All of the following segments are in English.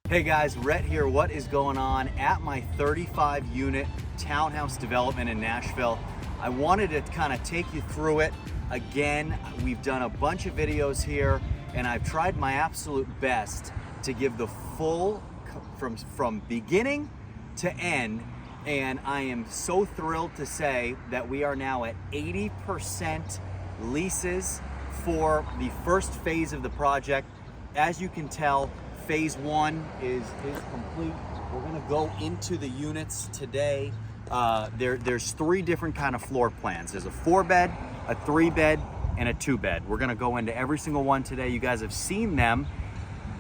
Hey guys, Rhett here. What is going on at my 35 unit townhouse development in Nashville? I wanted to kind of take you through it. Again, we've done a bunch of videos here and I've tried my absolute best to give the full from beginning to end. And I am so thrilled to say that we are now at 80% leases for the first phase of the project. As you can tell, phase one is complete. We're gonna go into the units today. There's three different kind of floor plans. There's a 4-bed, a 3-bed, and a 2-bed. We're gonna go into every single one today. You guys have seen them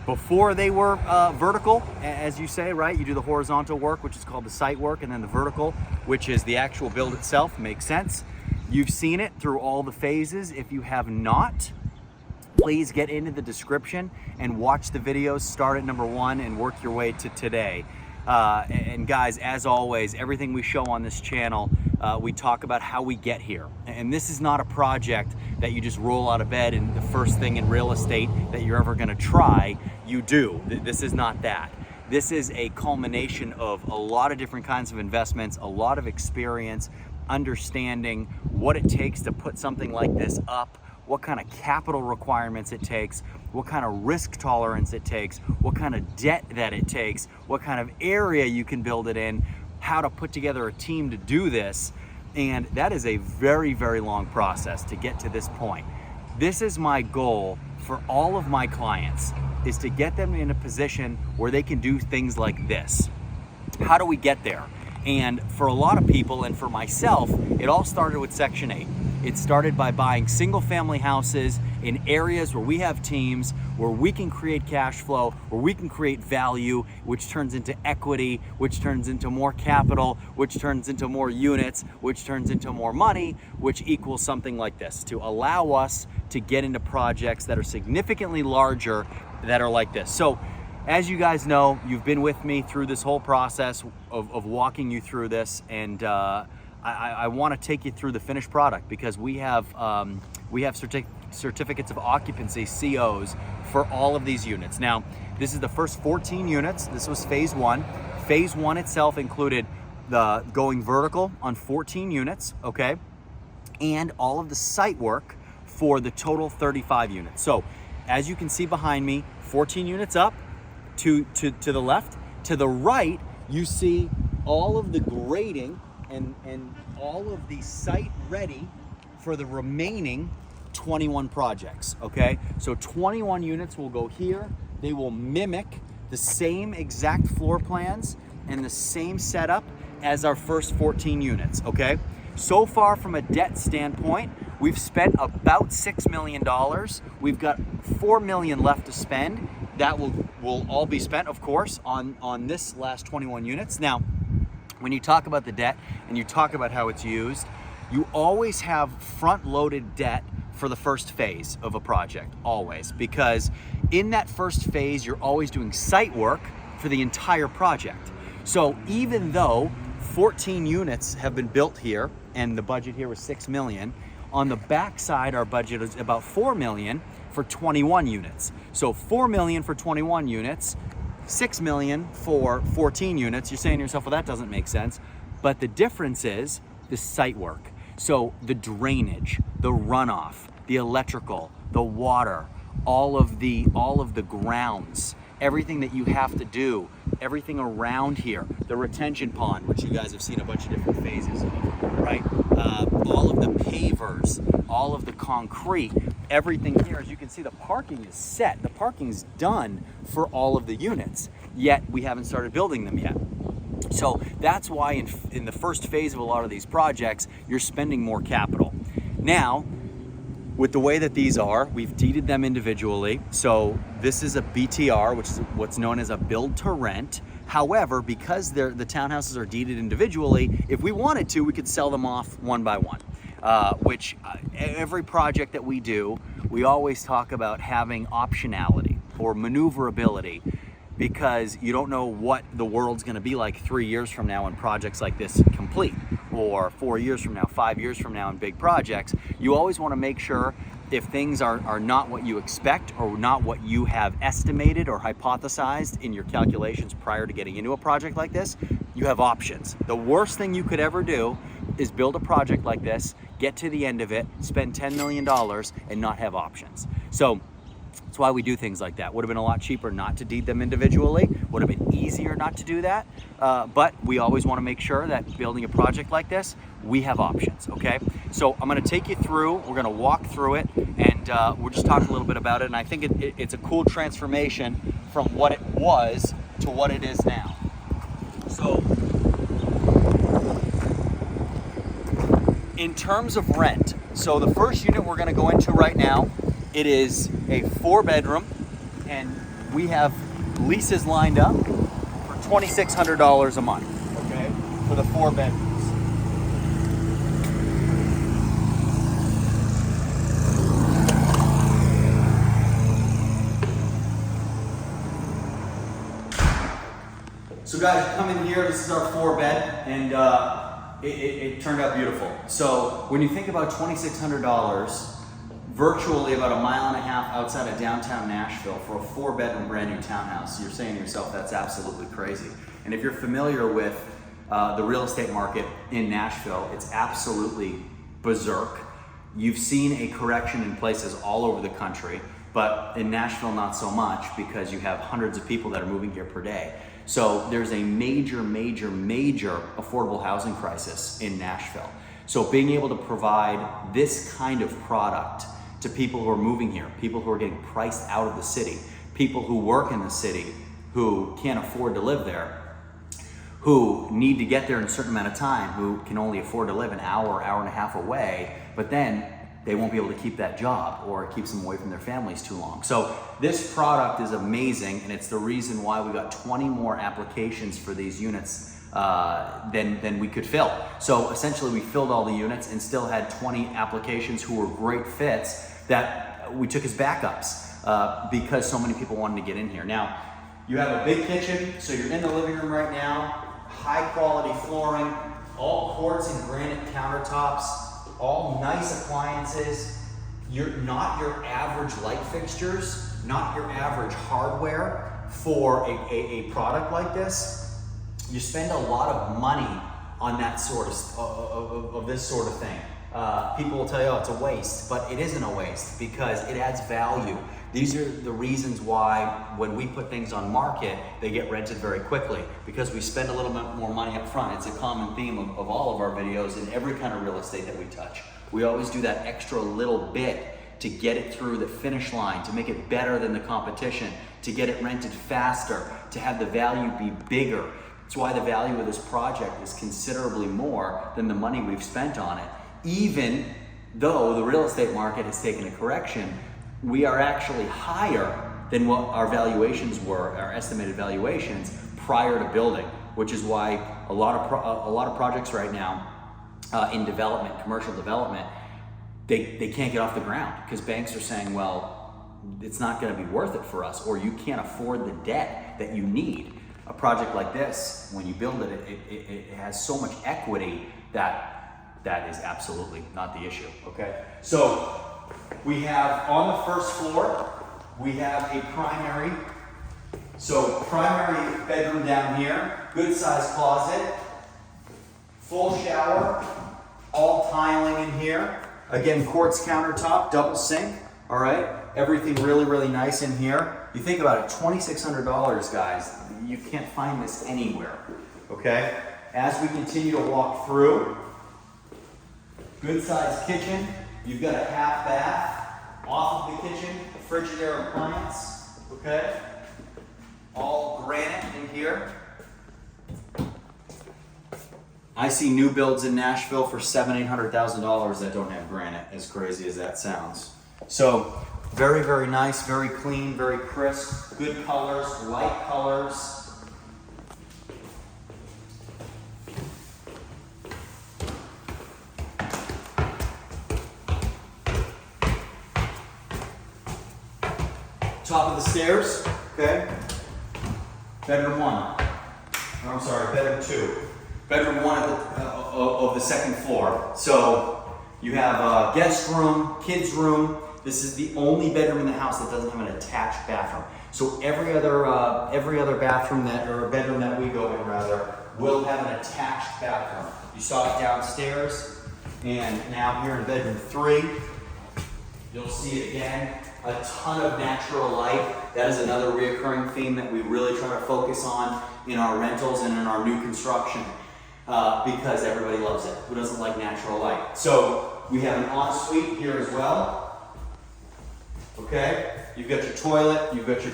before they were vertical, as you say, right? You do the horizontal work, which is called the site work, and then the vertical, which is the actual build itself. Makes sense. You've seen it through all the phases. If you have not, please get into the description and watch the videos. Start at number 1 and work your way to today. And guys, as always, everything we show on this channel, we talk about how we get here. And this is not a project that you just roll out of bed and the first thing in real estate that you're ever gonna try, you do. This is not that. This is a culmination of a lot of different kinds of investments, a lot of experience, understanding what it takes to put something like this up, what kind of capital requirements it takes, what kind of risk tolerance it takes, what kind of debt that it takes, what kind of area you can build it in, how to put together a team to do this. And that is a very, very long process to get to this point. This is my goal for all of my clients, is to get them in a position where they can do things like this. How do we get there? And for a lot of people, and for myself, it all started with Section 8. It started by buying single family houses in areas where we have teams, where we can create cash flow, where we can create value, which turns into equity, which turns into more capital, which turns into more units, which turns into more money, which equals something like this, to allow us to get into projects that are significantly larger that are like this. So as you guys know, you've been with me through this whole process of walking you through this, and I want to take you through the finished product, because we have certificates of occupancy, COs, for all of these units. Now, this is the first 14 units. This was phase 1. Phase 1 itself included the going vertical on 14 units, okay, and all of the site work for the total 35 units. So, as you can see behind me, 14 units up. To the left, to the right, you see all of the grading and all of the site ready for the remaining 21 projects, okay? So 21 units will go here. They will mimic the same exact floor plans and the same setup as our first 14 units, okay? So far, from a debt standpoint, we've spent about $6 million. We've got $4 million left to spend. That will all be spent, of course, on this last 21 units. Now, when you talk about the debt and you talk about how it's used, you always have front-loaded debt for the first phase of a project, always, because in that first phase, you're always doing site work for the entire project. So even though 14 units have been built here, and the budget here was $6 million, on the backside, our budget is about $4 million for 21 units. So $4 million for 21 units, $6 million for 14 units. You're saying to yourself, well, that doesn't make sense. But the difference is the site work. So the drainage, the runoff, the electrical, the water, all of the grounds, everything that you have to do, everything around here, the retention pond, which you guys have seen a bunch of different phases of, right? All of the pavers, all of the concrete, everything here. As you can see, the parking is set. The parking's done for all of the units, yet we haven't started building them yet. So that's why in the first phase of a lot of these projects, you're spending more capital. Now, with the way that these are, we've deeded them individually. So this is a BTR, which is what's known as a build to rent. However, because the townhouses are deeded individually, if we wanted to, we could sell them off one by one. Which every project that we do, we always talk about having optionality or maneuverability. because you don't know what the world's gonna be like 3 years from now when projects like this complete, or 4 years from now, 5 years from now in big projects. You always wanna make sure if things are not what you expect or not what you have estimated or hypothesized in your calculations prior to getting into a project like this, you have options. The worst thing you could ever do is build a project like this, get to the end of it, spend $10 million and not have options. So that's why we do things like that. Would have been a lot cheaper not to deed them individually. Would have been easier not to do that. But we always want to make sure that building a project like this, we have options, okay? So I'm going to take you through, we're going to walk through it, and we'll just talk a little bit about it. And I think it's a cool transformation from what it was to what it is now. So in terms of rent, so the first unit we're going to go into right now, it is a 4-bedroom, and we have leases lined up for $2,600 a month, okay, for the 4 bedrooms. So guys, come in here, this is our 4-bed, and it turned out beautiful. So when you think about $2,600, virtually about 1.5 miles outside of downtown Nashville for a 4-bedroom brand new townhouse, you're saying to yourself, that's absolutely crazy. And if you're familiar with the real estate market in Nashville, it's absolutely berserk. You've seen a correction in places all over the country, but in Nashville, not so much, because you have hundreds of people that are moving here per day. So there's a major, major, major affordable housing crisis in Nashville. So being able to provide this kind of product to people who are moving here, people who are getting priced out of the city, people who work in the city, who can't afford to live there, who need to get there in a certain amount of time, who can only afford to live an hour, hour and a half away, but then they won't be able to keep that job, or it keeps them away from their families too long. So this product is amazing, and it's the reason why we got 20 more applications for these units than we could fill. So essentially we filled all the units and still had 20 applications who were great fits that we took as backups because so many people wanted to get in here. Now, you have a big kitchen, so you're in the living room right now, high quality flooring, all quartz and granite countertops, all nice appliances. You're not your average light fixtures, not your average hardware for a product like this. You spend a lot of money on that sort of this sort of thing. People will tell you, oh, it's a waste, but it isn't a waste because it adds value. These are the reasons why when we put things on market, they get rented very quickly, because we spend a little bit more money up front. It's a common theme of all of our videos in every kind of real estate that we touch. We always do that extra little bit to get it through the finish line, to make it better than the competition, to get it rented faster, to have the value be bigger. That's why the value of this project is considerably more than the money we've spent on it. Even though the real estate market has taken a correction, we are actually higher than what our valuations were, our estimated valuations prior to building, which is why a lot of projects right now in development, commercial development, they can't get off the ground because banks are saying, well, it's not going to be worth it for us, or you can't afford the debt that you need. A project like this, when you build it, it has so much equity that is absolutely not the issue, okay? So we have on the first floor, we have a primary. So primary bedroom down here, good sized closet, full shower, all tiling in here. Again, quartz countertop, double sink, all right? Everything really, really nice in here. You think about it, $2,600, guys. You can't find this anywhere, okay? As we continue to walk through, good sized kitchen. You've got a half bath off of the kitchen, Frigidaire appliance, okay? All granite in here. I see new builds in Nashville for $700,000, $800,000 that don't have granite, as crazy as that sounds. So very, very nice, very clean, very crisp, good colors, light colors. Top of the stairs, okay? bedroom one. Or I'm sorry, bedroom two. Bedroom one of the second floor. So you have a guest room, kids room. This is the only bedroom in the house that doesn't have an attached bathroom. So every other bathroom or bedroom that we go in rather will have an attached bathroom. You saw it downstairs, and now here in bedroom three, you'll see it again. A ton of natural light. That is another reoccurring theme that we really try to focus on in our rentals and in our new construction because everybody loves it. Who doesn't like natural light? So we have an ensuite here as well. Okay, you've got your toilet, you've got your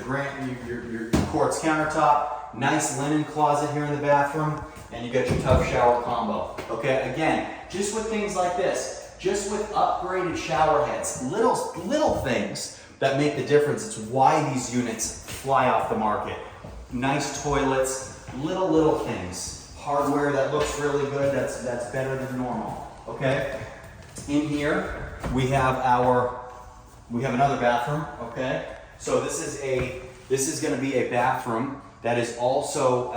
quartz countertop, nice linen closet here in the bathroom, and you've got your tub shower combo. Okay, again, just with things like this, just with upgraded shower heads, little things that make the difference. It's why these units fly off the market. Nice toilets, little things. Hardware that looks really good, that's better than normal. Okay, in here we have another bathroom. Okay, so this is going to be a bathroom that is also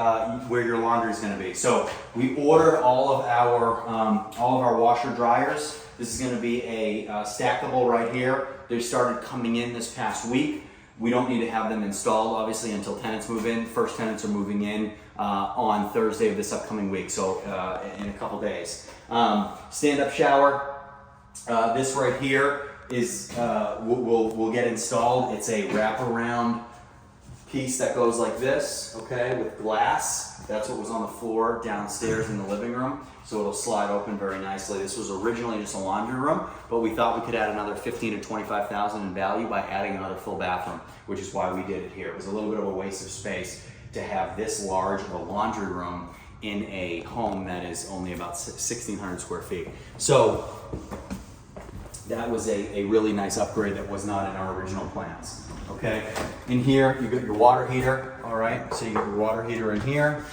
where your laundry is going to be. So we ordered all of our washer dryers. This is going to be a stackable right here. They started coming in this past week. We don't need to have them installed, obviously, until tenants move in. First tenants are moving in on Thursday of this upcoming week, so in a couple days. Stand-up shower. This right here is will get installed. It's a wraparound piece that goes like this, okay, with glass. That's what was on the floor downstairs in the living room. So it'll slide open very nicely. This was originally just a laundry room, but we thought we could add another $15,000 to $25,000 in value by adding another full bathroom, which is why we did it here. It was a little bit of a waste of space to have this large of a laundry room in a home that is only about 1,600 square feet. So that was a really nice upgrade that was not in our original plans. Okay, in here you got your water heater. All right, so you got your water heater in here.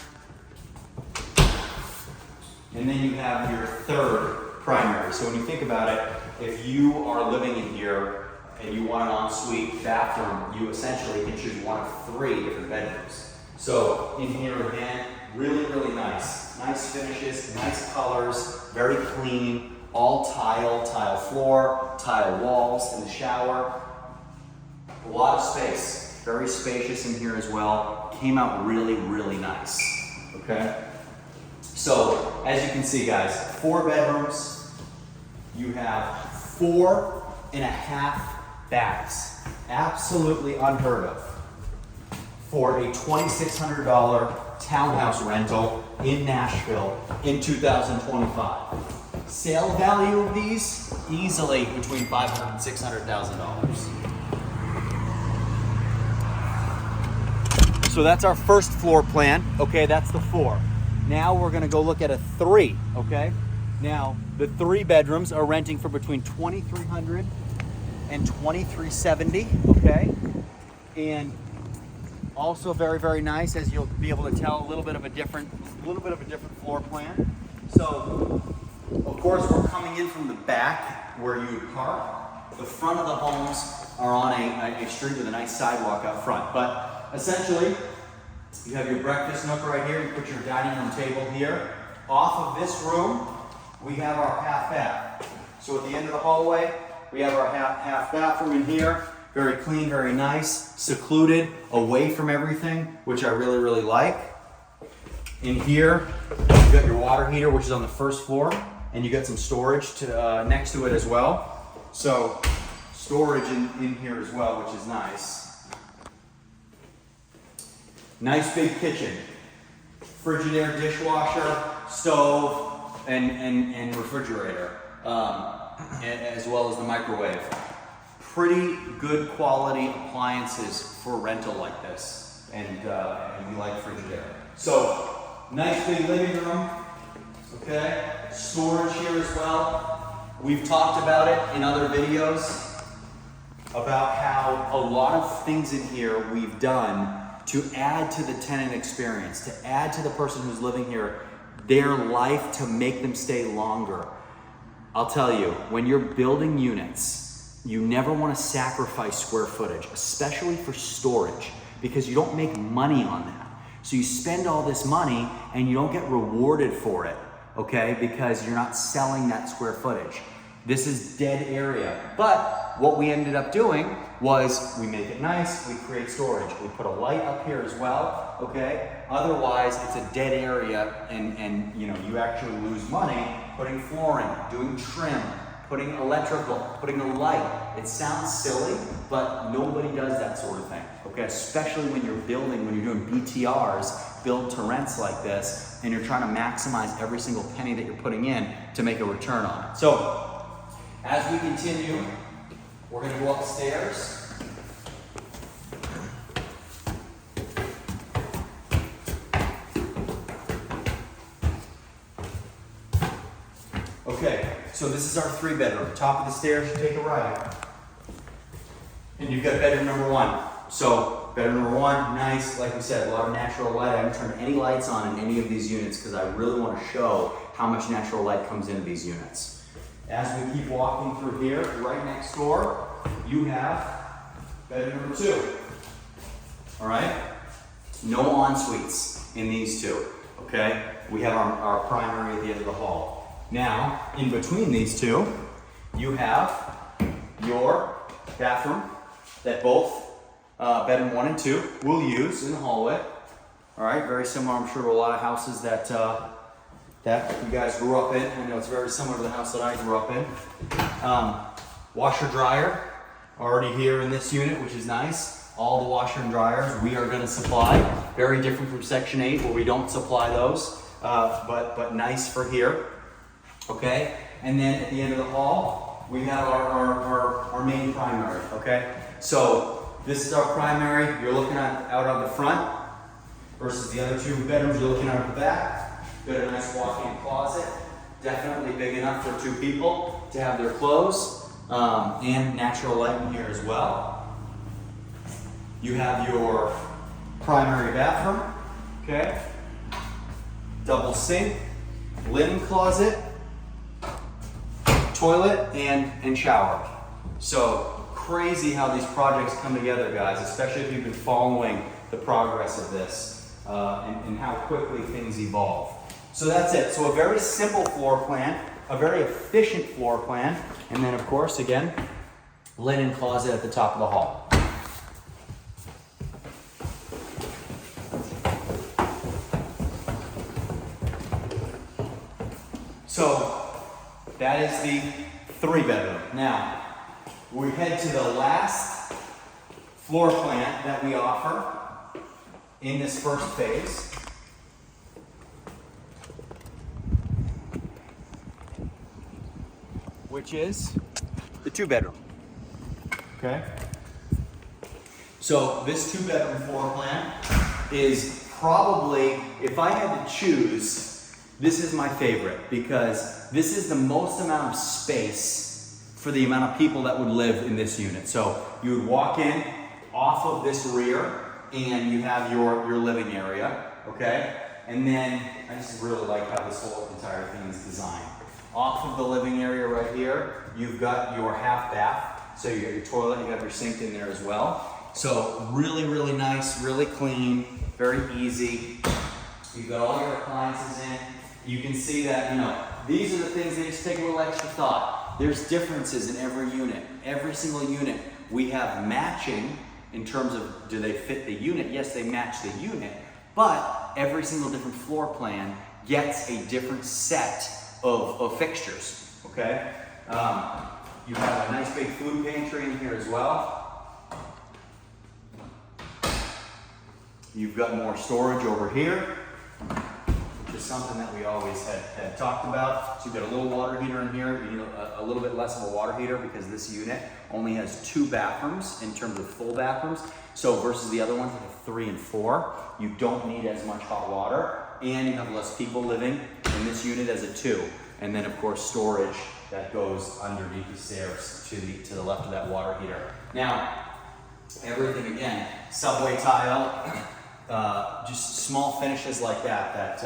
And then you have your third primary. So when you think about it, if you are living in here and you want an ensuite bathroom, you essentially can choose one of 3 different bedrooms. So in here again, really nice. Nice finishes, nice colors, very clean, all tile floor, tile walls in the shower. A lot of space, very spacious in here as well. Came out really nice, okay? So, as you can see guys, 4 bedrooms. You have 4.5 baths. Absolutely unheard of for a $2,600 townhouse rental in Nashville in 2025. Sale value of these, easily between $500,000 and $600,000. So that's our first floor plan. Okay, that's the 4. Now we're gonna go look at a 3, okay? Now, the 3 bedrooms are renting for between $2,300 and $2,370, okay? And also very nice, as you'll be able to tell, a little bit of a different floor plan. So, of course, we're coming in from the back where you would park. The front of the homes are on a street with a nice sidewalk out front. But essentially, you have your breakfast nook right here. You put your dining room table here. Off of this room, we have our half bath. So at the end of the hallway, we have our half bathroom in here. Very clean, very nice, secluded, away from everything, which I really like. In here, you got your water heater, which is on the first floor, and you got some storage next to it as well. So storage in here as well, which is nice. Nice big kitchen, Frigidaire, dishwasher, stove, and refrigerator, as well as the microwave. Pretty good quality appliances for rental like this, and we like Frigidaire. So, nice big living room, okay? Storage here as well. We've talked about it in other videos about how a lot of things in here we've done to add to the tenant experience, to add to the person who's living here, their life, to make them stay longer. I'll tell you, when you're building units, you never want to sacrifice square footage, especially for storage, because you don't make money on that. So you spend all this money and you don't get rewarded for it, okay? Because you're not selling that square footage. This is dead area. But what we ended up doing was we make it nice, we create storage. We put a light up here as well, okay? Otherwise, it's a dead area and you know, you actually lose money putting flooring, doing trim, putting electrical, putting a light. It sounds silly, but nobody does that sort of thing, okay? Especially when you're building, when you're doing BTRs, build to rents like this, and you're trying to maximize every single penny that you're putting in to make a return on it. So, as we continue, we're gonna go upstairs. Okay, so this is our 3-bedroom. Top of the stairs, you take a right. And you've got bedroom number 1. So, bedroom number 1, nice, like we said, a lot of natural light. I haven't turned any lights on in any of these units because I really want to show how much natural light comes into these units. As we keep walking through here, right next door, you have bedroom number 2. All right? No en-suites in these two, okay? We have our primary at the end of the hall. Now, in between these two, you have your bathroom that both bedroom 1 and 2 will use in the hallway. All right, very similar, I'm sure, to a lot of houses that you guys grew up in. I know it's very similar to the house that I grew up in. Washer dryer already here in this unit, which is nice. All the washer and dryers we are going to supply. Very different from Section 8 where we don't supply those, but nice for here. Okay, and then at the end of the hall, we have our main primary, okay? So this is our primary. You're looking out on the front versus the other 2 bedrooms, you're looking out at the back. Got a nice walk-in closet, definitely big enough for 2 people to have their clothes, and natural light in here as well. You have your primary bathroom, okay? Double sink, linen closet, toilet, and shower. So crazy how these projects come together, guys, especially if you've been following the progress of this and how quickly things evolve. So that's it. So a very simple floor plan, a very efficient floor plan, and then of course, again, linen closet at the top of the hall. So that is the 3-bedroom. Now, we head to the last floor plan that we offer in this first phase. Which is the 2-bedroom. Okay? So this 2-bedroom floor plan is probably, if I had to choose, this is my favorite because this is the most amount of space for the amount of people that would live in this unit. So you would walk in off of this rear and you have your living area, okay? And then I just really like how this whole entire thing is designed. Off of the living area right here, you've got your half bath. So you got your toilet, you have your sink in there as well. So really, really nice, really clean, very easy. You've got all your appliances in. You can see that, you know, these are the things that just take a little extra thought. There's differences in every unit. Every single unit we have matching in terms of do they fit the unit? Yes, they match the unit, but every single different floor plan gets a different set of fixtures, okay? You have a nice big food pantry in here as well. You've got more storage over here, which is something that we always had talked about. So you've got a little water heater in here. You need a little bit less of a water heater because this unit only has 2 bathrooms in terms of full bathrooms. So versus the other ones that have 3 and 4, you don't need as much hot water, and you have less people living in this unit as a 2. And then of course storage that goes underneath the stairs to the left of that water heater. Now, everything again, subway tile, just small finishes like that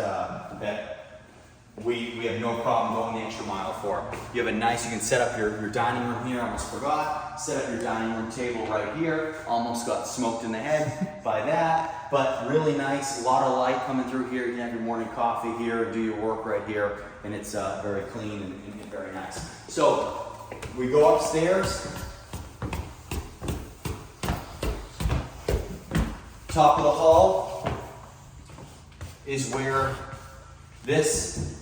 we have no problem going the extra mile for. You have a nice, you can set up your dining room here, I almost forgot. Set up your dining room table right here. Almost got smoked in the head by that. but really nice, a lot of light coming through here. You can have your morning coffee here, do your work right here, and it's very clean and very nice. So we go upstairs. Top of the hall is where this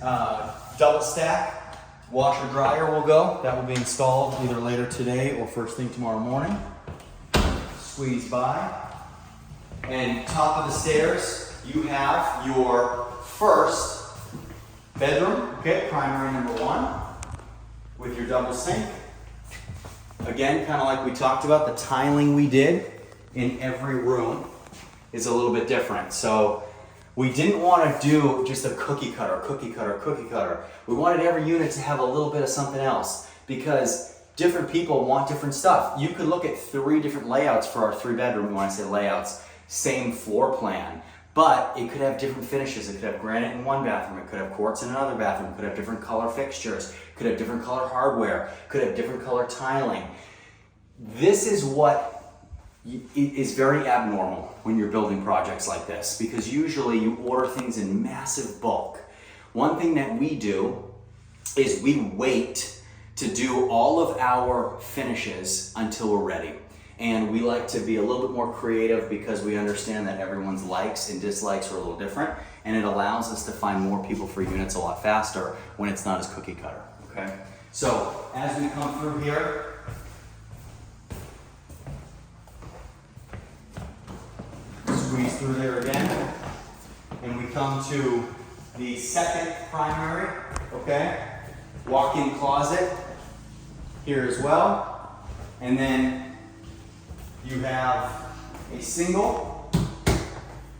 double stack washer dryer will go. That will be installed either later today or first thing tomorrow morning. Squeeze by. And top of the stairs, you have your first bedroom, okay, primary number 1, with your double sink. Again, kind of like we talked about, the tiling we did in every room is a little bit different. So we didn't want to do just a cookie cutter. We wanted every unit to have a little bit of something else because different people want different stuff. You could look at 3 different layouts for our 3-bedroom, when I say layouts, same floor plan, but it could have different finishes. It could have granite in one bathroom, it could have quartz in another bathroom, it could have different color fixtures, it could have different color hardware, it could have different color tiling. This is what is very abnormal when you're building projects like this, because usually you order things in massive bulk. One thing that we do is we wait to do all of our finishes until we're ready. And we like to be a little bit more creative because we understand that everyone's likes and dislikes are a little different, and it allows us to find more people for units a lot faster when it's not as cookie cutter, okay? So as we come through here, squeeze through there again, and we come to the second primary, okay? Walk-in closet here as well, and then you have a single,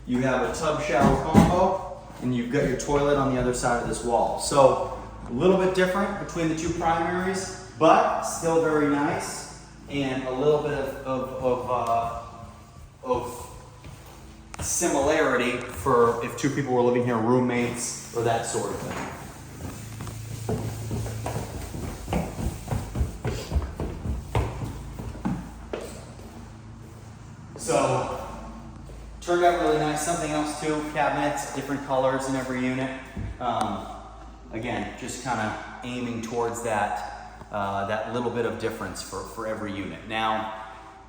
you have a tub shower combo, and you've got your toilet on the other side of this wall. So a little bit different between the 2 primaries, but still very nice, and a little bit of similarity for if 2 people were living here, roommates, or that sort of thing. So, turned out really nice. Something else too, cabinets, different colors in every unit. Again, just kind of aiming towards that, that little bit of difference for every unit. Now,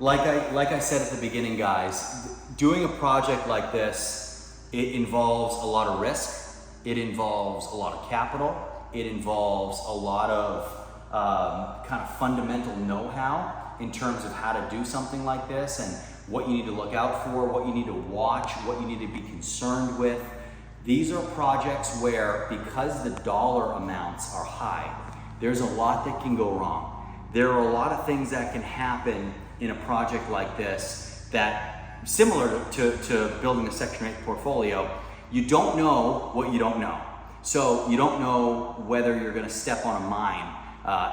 like I said at the beginning, guys, doing a project like this, it involves a lot of risk. It involves a lot of capital. It involves a lot of kind of fundamental know-how in terms of how to do something like this and what you need to look out for, what you need to watch, what you need to be concerned with. These are projects where, because the dollar amounts are high, there's a lot that can go wrong. There are a lot of things that can happen in a project like this that, similar to building a Section 8 portfolio, you don't know what you don't know. So you don't know whether you're gonna step on a mine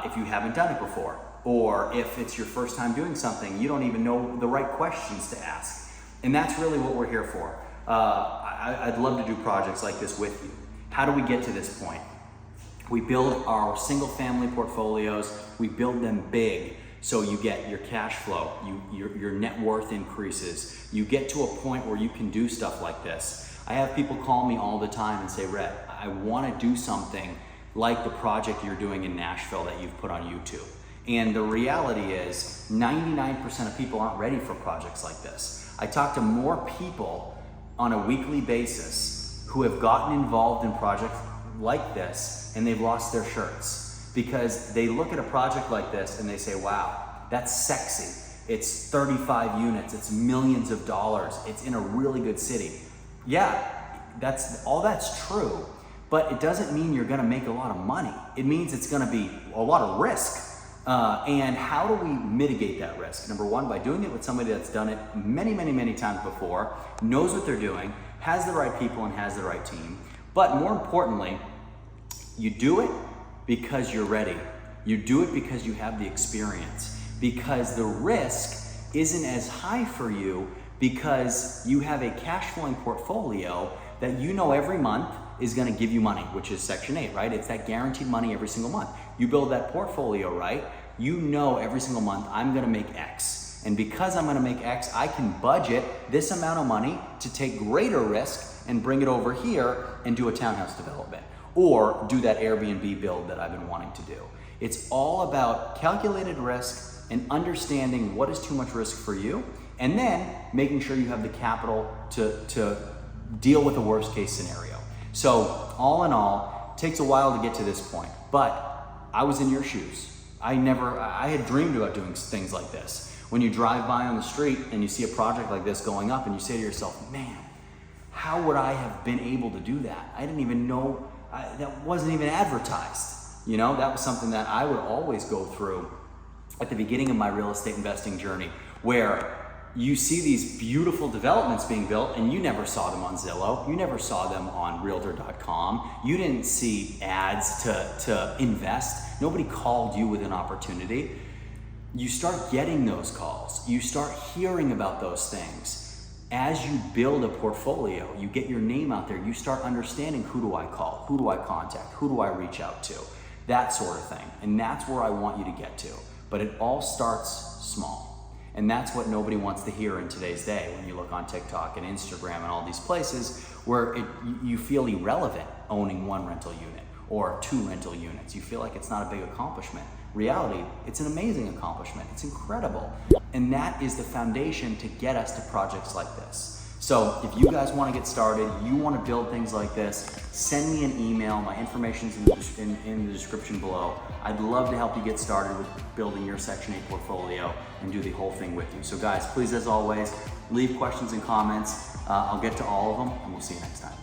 if you haven't done it before. Or if it's your first time doing something, you don't even know the right questions to ask. And that's really what we're here for. I'd love to do projects like this with you. How do we get to this point? We build our single family portfolios, we build them big, so you get your cash flow, your net worth increases. You get to a point where you can do stuff like this. I have people call me all the time and say, Rhett, I wanna do something like the project you're doing in Nashville that you've put on YouTube. And the reality is 99% of people aren't ready for projects like this. I talk to more people on a weekly basis who have gotten involved in projects like this and they've lost their shirts because they look at a project like this and they say, wow, that's sexy. It's 35 units, it's millions of dollars, it's in a really good city. Yeah, that's true, but it doesn't mean you're gonna make a lot of money. It means it's gonna be a lot of risk. And how do we mitigate that risk? Number one, by doing it with somebody that's done it many, many, many times before, knows what they're doing, has the right people and has the right team. But more importantly, you do it because you're ready. You do it because you have the experience, because the risk isn't as high for you because you have a cash flowing portfolio that you know every month is gonna give you money, which is Section 8, right? It's that guaranteed money every single month. You build that portfolio, right? You know every single month I'm gonna make X. And because I'm gonna make X, I can budget this amount of money to take greater risk and bring it over here and do a townhouse development or do that Airbnb build that I've been wanting to do. It's all about calculated risk and understanding what is too much risk for you, and then making sure you have the capital to deal with the worst case scenario. So all in all, it takes a while to get to this point, but I was in your shoes. I had dreamed about doing things like this. When you drive by on the street and you see a project like this going up and you say to yourself, man, how would I have been able to do that? I didn't even know, that wasn't even advertised. You know, that was something that I would always go through at the beginning of my real estate investing journey, where you see these beautiful developments being built and you never saw them on Zillow, you never saw them on realtor.com, you didn't see ads to invest, nobody called you with an opportunity. You start getting those calls, you start hearing about those things. As you build a portfolio, you get your name out there, you start understanding, who do I call, who do I contact, who do I reach out to, that sort of thing. And that's where I want you to get to. But it all starts small. And that's what nobody wants to hear in today's day when you look on TikTok and Instagram and all these places where you feel irrelevant owning one rental unit or 2 rental units. You feel like it's not a big accomplishment. Reality, it's an amazing accomplishment. It's incredible. And that is the foundation to get us to projects like this. So if you guys want to get started, you want to build things like this, send me an email. My information's in the description below. I'd love to help you get started with building your Section 8 portfolio and do the whole thing with you. So guys, please, as always, leave questions and comments. I'll get to all of them, and we'll see you next time.